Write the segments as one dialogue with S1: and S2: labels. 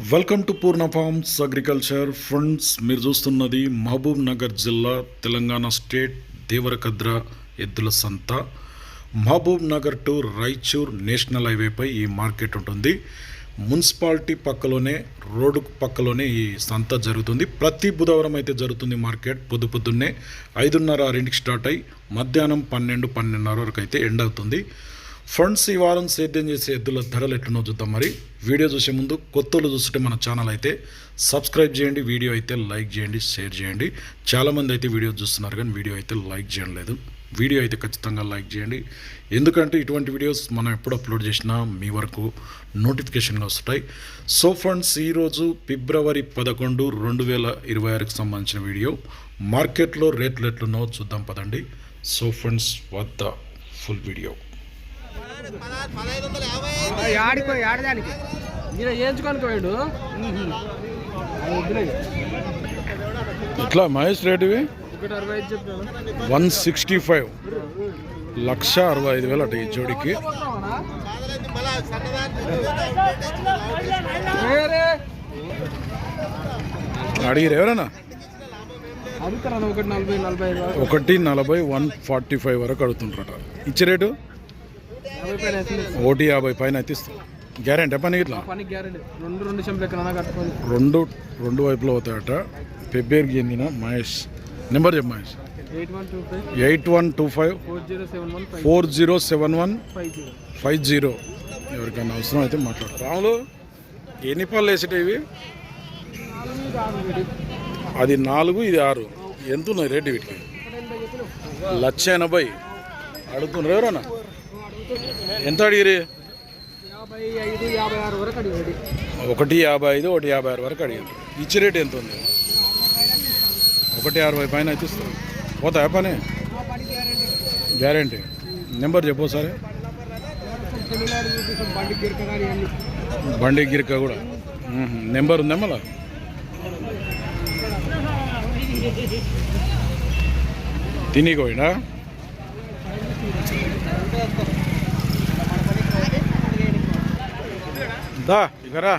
S1: Welcome to Purna forms agriculture friends. మీరు చూస్తున్నది మహబూబ్ నగర్ జిల్లా తెలంగాణ స్టేట్ దేవరకద్ర ఎద్దుల సంత. మహబూబ్ నగర్ టు రాయచూర్ నేషనల్ హైవేపై ఈ మార్కెట్ ఉంటుంది. మున్సిపాలిటీ పక్కలోనే, రోడ్డు పక్కలోనే ఈ సంత జరుగుతుంది. ప్రతి బుధవారం అయితే జరుగుతుంది మార్కెట్. పొద్దున్నే 5:30-6కి స్టార్ట్ అయ్యి మధ్యాహ్నం 12-12:30 వరకు అయితే ఎండ్ అవుతుంది. ఫ్రెండ్స్, ఈ వారం సేద్యం చేసే ఎద్దుల ధరలు ఎట్లనో చూద్దాం. మరి వీడియో చూసే ముందు కొత్తలు చూస్తుంటే మన ఛానల్ అయితే సబ్స్క్రైబ్ చేయండి, వీడియో అయితే లైక్ చేయండి, షేర్ చేయండి. చాలామంది అయితే వీడియో చూస్తున్నారు కానీ వీడియో అయితే లైక్ చేయడం లేదు. వీడియో అయితే ఖచ్చితంగా లైక్ చేయండి, ఎందుకంటే ఇటువంటి వీడియోస్ మనం ఎప్పుడు అప్లోడ్ చేసినా మీ వరకు నోటిఫికేషన్గా వస్తాయి. సో ఫ్రెండ్స్, ఈరోజు ఫిబ్రవరి 11, 2026కి సంబంధించిన వీడియో. మార్కెట్లో రేట్లు ఎట్లున్నో చూద్దాం పదండి. So friends, what the full video. ఇట్లా మహేష్ రేట్ ఇవి 165, 1,65,000 అట ఈ జోడికి. అడిగిరు ఎవరన్నా? 140, 145 వరకు అడుగుతుంటారట. ఇచ్చే రేటు 150 పైన అయితే ఇస్తాం. గ్యారెంటీ పని ఇట్లా రెండు వైపులో అవుతాయట. ఫిబ్రవరికి చెందిన మహేష్. నెంబర్ చెప్పు మహేష్. 8125407150. ఎవరికైనా అవసరం అయితే మాట్లాడు. రాములు, ఎన్ని పళ్ళు వేసేట ఇవి? అది 4, ఇది 6. ఎంత ఉన్నాయి రేటు వీటికి? 180 అడుగుతున్నారు. ఎవరన్నా ఎంత అడిగిరి? 155, 156 వరకు అడిగారు. ఇచ్చే రేట్ ఎంత ఉంది? 160 పైన అయితే ఇస్తారు. పోతాయా పని? గ్యారంటీ. నెంబర్ చెప్పు సరే. బండి గిరిక కూడా నెంబర్ ఉందా మళ్ళా? తినికోయినా దా ఇకరా.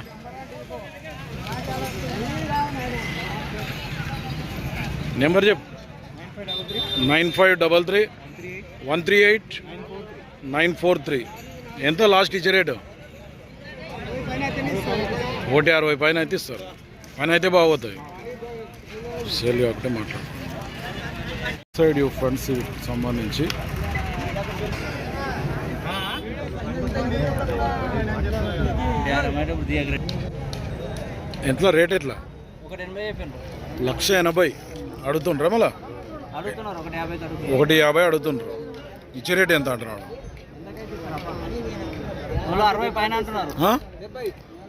S1: నెంబర్ చెప్పు. 9533-138-943. ఎంత లాస్ట్ ఇచ్చే రేటు? 160 పైన అయితే ఇస్తారు. పని అయితే బాగోతుంది. సేల్ ఒకటే మాట్లాడు. సైడ్ యూ ఫ్రెండ్స్ వీటికి సంబంధించి ఎంత రేట్? ఎట్లా? 180 అడుగుతుండ్రా? మళ్ళా 150 అడుగుతుండ్రు. ఇచ్చే రేట్ ఎంత అంటున్నాడు?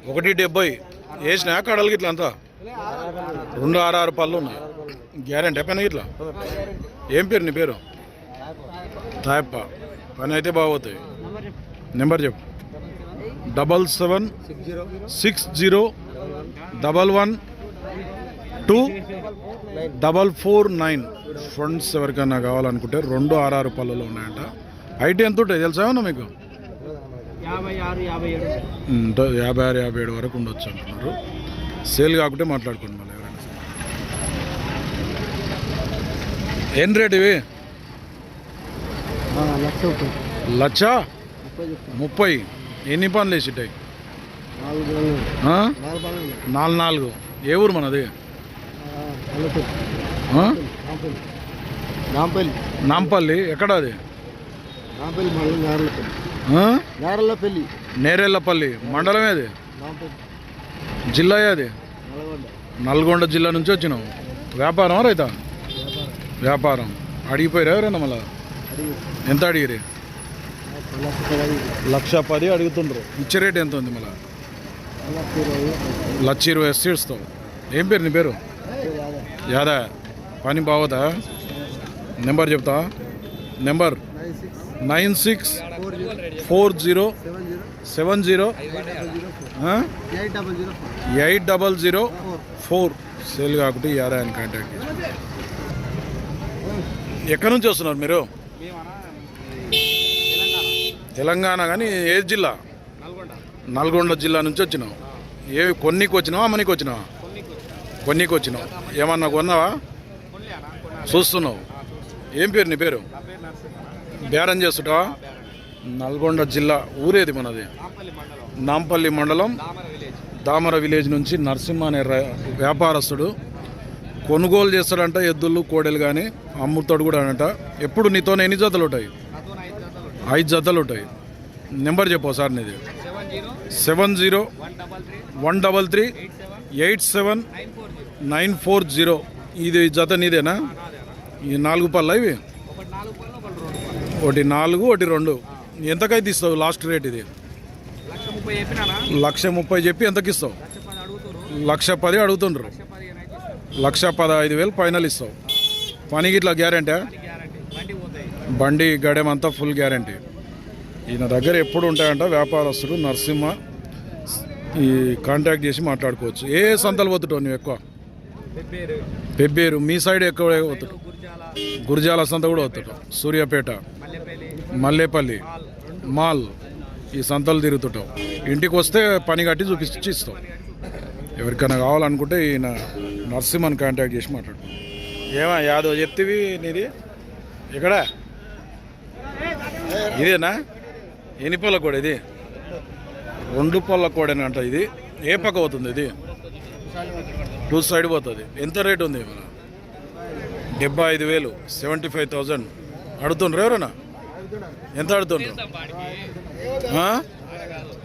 S1: 170 వేసినా కడలకి ఇట్లా అంతా 266 పళ్ళు ఉన్నాయి. గ్యారెంటీ పని ఇట్లా. ఏం పేరు నీ పేరు? తాయప్ప. పని అయితే బాగోతాయి. నెంబర్ చెప్పు. 7760112449. ఫ్రెండ్స్, ఎవరికైనా కావాలనుకుంటే 266 పళ్ళలో ఉన్నాయంట. హైట్ ఎంత ఉంటాయి తెలుసా మీకు? 56-57 వరకు ఉండొచ్చు అంటున్నారు. సేల్ కాకుంటే మాట్లాడుకోండి మళ్ళీ ఎవరైనా. ఏం రేట్ ఇవి? 1,30,000. ఎన్ని పనులు వేసిటాయి? 4. ఏ ఊరు మనది? నాంపల్లి. ఎక్కడ అది? నేరెళ్ళపల్లి మండలం. ఏది జిల్లా? అది నల్గొండ జిల్లా నుంచి వచ్చినావు. వ్యాపారం రైతా? వ్యాపారం. అడిగిపోయారు ఎవరైనా మళ్ళా? ఎంత అడిగిరి? 1,10,000 అడుగుతుండ్రు. ఇచ్చే రేట్ ఎంత ఉంది మళ్ళా? 120 ఇస్తావు. ఏం పేరు నీ పేరు? యాదా. పని బాగోదా? నెంబర్ చెప్తా. నెంబర్ 9640708004. సేల్ కాకుంటే యాదా అని కాంటాక్ట్ చేసి. ఎక్కడి నుంచి వస్తున్నారు మీరు? తెలంగాణ. కానీ ఏ జిల్లా? నల్గొండ జిల్లా నుంచి వచ్చినావు. ఏ కొన్నికి వచ్చినావా అమ్మనికి వచ్చినావా? కొన్నికి వచ్చినావు. ఏమన్నా కొన్నావా? చూస్తున్నావు. ఏం పేరు నీ పేరు? బేరం చేస్తుంటావా? నల్గొండ జిల్లా. ఊరేది మనది? నాంపల్లి మండలం దామర విలేజ్ నుంచి నరసింహ అనే వ్యాపారస్తుడు కొనుగోలు చేస్తాడంట ఎద్దులు కోడెలు కానీ అమ్ముతాడు కూడా అంట. ఎప్పుడు నీతోనే ఎన్ని జతలు ఉంటాయి? 5 జతలు ఉంటాయి. నెంబర్ చెప్పు సార్ నీది. 7013387940. ఇది జత నీదేనా? ఈ 4 పళ్ళ ఇవి? ఒకటి 4 ఒకటి 2. ఎంతకైతే ఇస్తావు లాస్ట్ రేట్? ఇది 1,30,000 చెప్పి ఎంతకి ఇస్తావు? 1,10,000 అడుగుతుండ్రు. 1,15,000 ఫైనల్ ఇస్తావు. పనికి ఇట్లా గ్యారెంటీ? బండి గడేమంతా ఫుల్ గ్యారెంటీ. ఈయన దగ్గర ఎప్పుడు ఉంటాయంట వ్యాపారస్తుడు నరసింహ. ఈ కాంటాక్ట్ చేసి మాట్లాడుకోవచ్చు. ఏ సంతలు పోతుంటావు నువ్వు ఎక్కువ? పెబ్బేరు. మీ సైడ్ ఎక్కువ పోతుంటావు? గురజాల సంత కూడా పోతుంటావు. సూర్యాపేట, మల్లేపల్లి, మాల్ ఈ సంతలు తిరుగుతుంటావు. ఇంటికి వస్తే పని కట్టి చూపించి ఇస్తావు. ఎవరికైనా కావాలనుకుంటే ఈయన నరసింహని కాంటాక్ట్ చేసి మాట్లాడు. ఏమా యాదవ్ చెప్తివి నీది? ఎక్కడ? ఇదేనా? ఎన్ని పళ్ళ కూడా ఇది? 2 పళ్ళ కోడేనంట. ఇది ఏ పక్క పోతుంది? ఇది 2 సైడ్ పోతుంది. ఎంత రేట్ ఉంది? 75,000 75,000 అడుగుతుండ్రు. ఎవరన్నా ఎంత అడుగుతుండ్రు?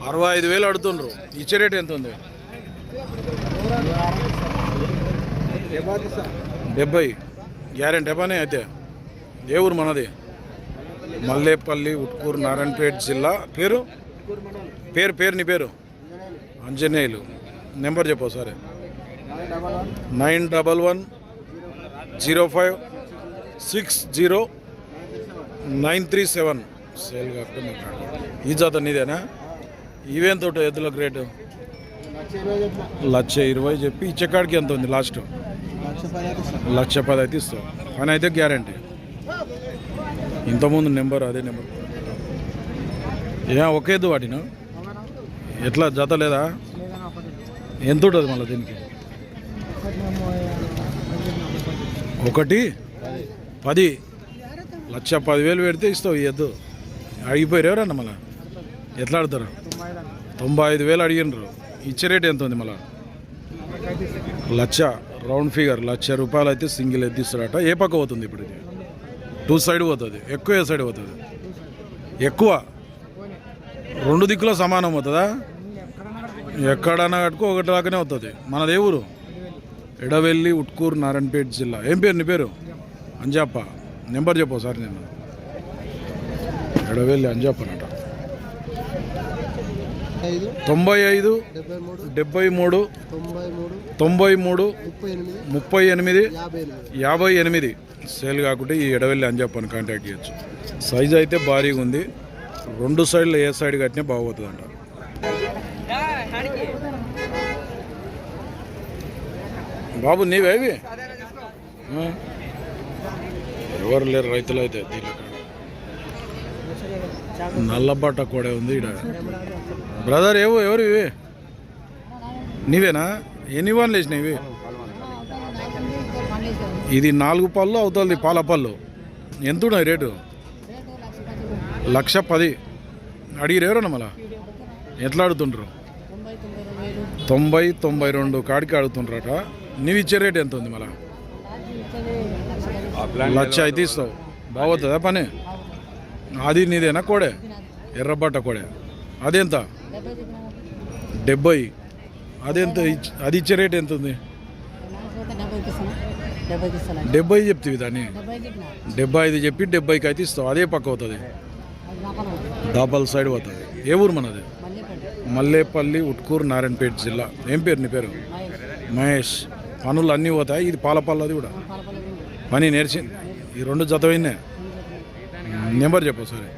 S1: 65,000 అడుగుతుండ్రు. ఇచ్చే రేట్ ఎంత ఉంది? 70 గ్యారెంటీ పని అయితే. ఏ ఊరు మనది? మల్లేపల్లి, ఉట్కూరు, నారాయణపేట జిల్లా. పేరు నీ పేరు? అంజనేయులు. నెంబర్ చెప్పు సరే. 911105600937. సేల్ కాకుండా మాట్లాడు. ఈ జాత నీదేనా? ఇవేంత ఉంటాయి ఎద్దులకు రేటు? 1,20,000 చెప్పి ఇచ్చేకాడికి ఎంత ఉంది లాస్ట్? 1,10,000 అయితే ఇస్తావు. పని అయితే గ్యారంటీ. ఇంతకుముందు నెంబర్ అదే నెంబర్. ఒకే ఎద్దు వాటినా? ఎట్లా జత లేదా? ఎంత ఉంటుంది మళ్ళీ దీనికి? 1,10,000 1,10,000 పెడితే ఇస్తావు ఈ ఎద్దు. అడిగిపోయారు ఎవరన్నా మళ్ళీ? ఎట్లా ఆడతారు? 95,000 అడిగినారు. ఇచ్చే రేట్ ఎంత ఉంది మళ్ళీ? 1,00,000 రౌండ్ ఫిగర్. 1,00,000 రూపాయలు అయితే సింగిల్ ఎద్దు ఇస్తాడట. ఏ పక్క పోతుంది ఇప్పుడు? ఇది 2 సైడ్ పోతుంది. ఎక్కువ ఏ సైడ్ పోతుంది? ఎక్కువ 2 దిక్కులో సమానం అవుతుందా? ఎక్కడన్నా కట్టుకో ఒకటి దాకానే అవుతుంది. మనదే ఊరు? ఎడవెల్లి, ఉట్కూరు, నారాయణపేట జిల్లా. ఏం పేరు నీ పేరు? అంజప్ప. నెంబర్ చెప్పు సార్. నేను ఎడవెల్లి అంజప్పనట. 95 73 93 38 58. సేల్ కాకుంటే ఈ ఎడవెల్లి అంజప్పని కాంటాక్ట్ చేయొచ్చు. సైజు అయితే భారీగా ఉంది. 2 సైడ్లు ఏ సైడ్ కట్టినా బాగుపోతుంది అంట. బాబు నీవే ఇవి? ఎవరు లేరు రైతులు అయితే. నల్లబట్ట కూడా ఉంది ఇక్కడ. బ్రదర్ ఎవరు ఇవి? నీవేనా? ఎన్ని వన్లు వేసినాయి ఇవి? ఇది 4 పళ్ళు అవుతుంది. పాల పళ్ళు ఎంత ఉన్నాయి రేటు? 1,10,000 అడిగిరు ఎవరన్నా మళ్ళా? ఎట్లా అడుగుతుండ్రు? 90-92 కాడికి అడుగుతుండ్రట. నీవు ఇచ్చే రేట్ ఎంత ఉంది మళ్ళా? 1,00,000 అయితే ఇస్తావు. బాగుతుందా పని? అది నీదేనా కోడే? ఎర్రబట్ట కోడే. అదెంత? 70. అదెంత? అది ఇచ్చే రేట్ ఎంత ఉంది? 70 చెప్తివి దాన్ని. 75 చెప్పి 70కి అయితే ఇస్తావు. అదే పక్క అవుతుంది. దాపల్ సైడ్ పోతుంది. ఏ ఊరు మనది? మల్లేపల్లి, ఉట్కూరు, నారాయణపేట జిల్లా. ఏం పేరు నీ పేరు? మహేష్. పనులు అన్నీ పోతాయి. ఇది పాలపల్లది కూడా పని నేర్చింది. ఈ 2 జతమైనా. నెంబర్ చెప్పు సరే.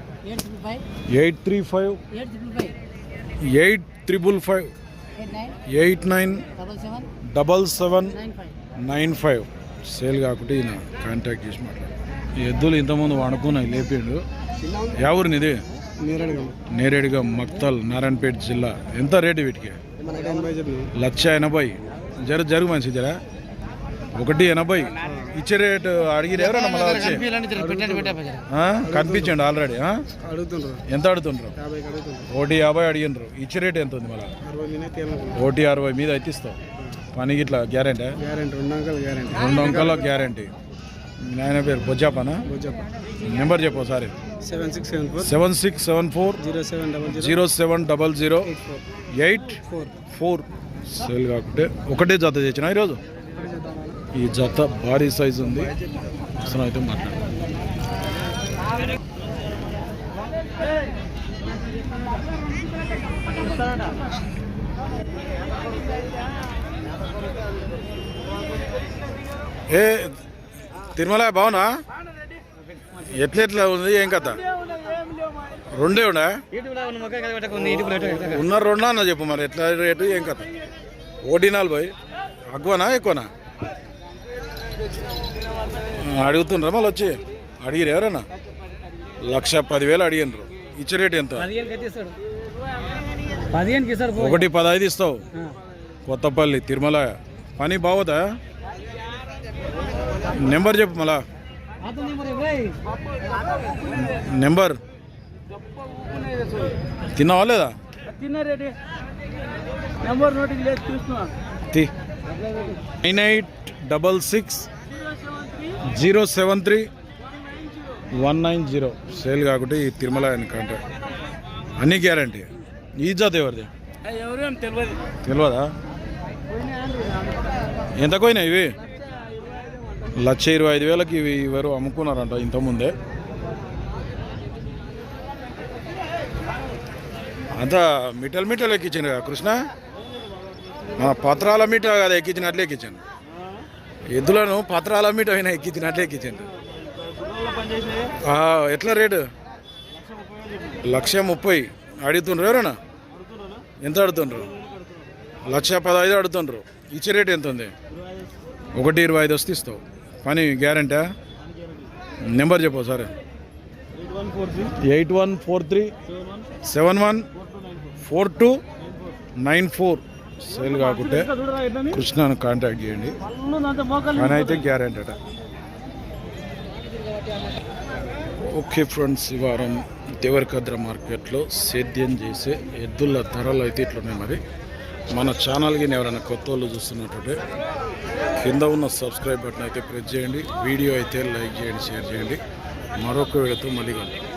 S1: 835-89-77-95. సేల్ కాకుండా ఈయన కాంటాక్ట్ చేసి మాట్లాడు. ఈ ఎద్దులు ఇంతకుముందు వణుకున్నాయి లేపిండు. ఎవరినిది? నేరేడుగా మక్తల్, నారాయణపేట జిల్లా. ఎంత రేటు వీటికి? 1,80,000 జర జరుగు మంచి జర 1,80,000 ఇచ్చే రేటు అడిగిరు ఎవరన్నా మళ్ళీ వచ్చి కనిపించండి ఆల్రెడీ ఎంత అడుగుతుండ్రు 1,50,000 అడిగినారు ఇచ్చే రేటు ఎంత ఉంది మళ్ళీ 1,60,000 మీద అయితే ఇస్తావు పనికి ఇట్లా గ్యారెంటీ 2 అంకల గ్యారెంటీ నాయన పేరు బొజ్జాపనా నెంబర్ చెప్పు ఒకసారి 7674070084 సేల్ కాకుంటే ఒకటే జత తెచ్చిన ఈరోజు ఈ జత భారీ సైజు ఉంది అసలు అయితే మాట్లాడు ఏ తిరుమల బావునా ఎట్లా ఉంది ఏం కథ రెండే ఉన్నా ఉన్న రెండా అన్న చెప్పు మరి ఎట్లా రేటు ఏం కథ 1,40,000 అగ్వనా ఎక్కువనా అడుగుతుండ్రా మళ్ళీ వచ్చి అడిగిరు ఎవరన్నా 1,10,000 అడిగినరు ఇచ్చే రేటు ఎంత 1,15,000 ఇస్తావు కొత్తపల్లి తిరుమల పని బాగోదా నెంబర్ చెప్పు మళ్ళా నెంబర్ తిన్నావా లేదా 9866073190 సేల్ కాకుంటే ఈ తిరుమల ఎందుకంటే అన్ని గ్యారంటీ ఈ జాత ఎవరిది తెలియదా ఎంత పోయినా ఇవి 1,25,000 ఇవి ఎవరు అమ్ముకున్నారంట ఇంతకుముందే అంతా మిఠల్ ఎక్కించాను కదా కృష్ణ పత్రాల మీట కదా ఎక్కించినట్లే ఎక్కించాను ఎద్దులను పత్రాల మీట అయినా ఎక్కించినట్లే ఎక్కించాను ఎట్లా రేటు 1,30,000 అడుగుతుండ్రు ఎవరన్నా ఎంత అడుగుతుండ్రు 1,15,000 అడుగుతుండ్రు ఇచ్చే రేటు ఎంత ఉంది 1,25,000 వస్తే ఇస్తావు పని గ్యారంటీ నెంబర్ చెప్పు సరే 8143714294 సేల్ కాకుంటే కృష్ణను కాంటాక్ట్ చేయండి పని అయితే గ్యారంటీ అట ఓకే ఫ్రెండ్స్ ఈ వారం దేవరకద్ర మార్కెట్లో సేద్యం చేసే ఎద్దుల ధరలు అయితే ఇట్లున్నాయి మరి మన ఛానల్కి ఎవరైనా కొత్త వాళ్ళు చూస్తున్నట్టుంటే కింద ఉన్న సబ్స్క్రైబ్ బటన్ అయితే ప్రెస్ చేయండి వీడియో అయితే లైక్ చేయండి షేర్ చేయండి మరొక వీడియోతో మళ్ళీ కలుద్దాం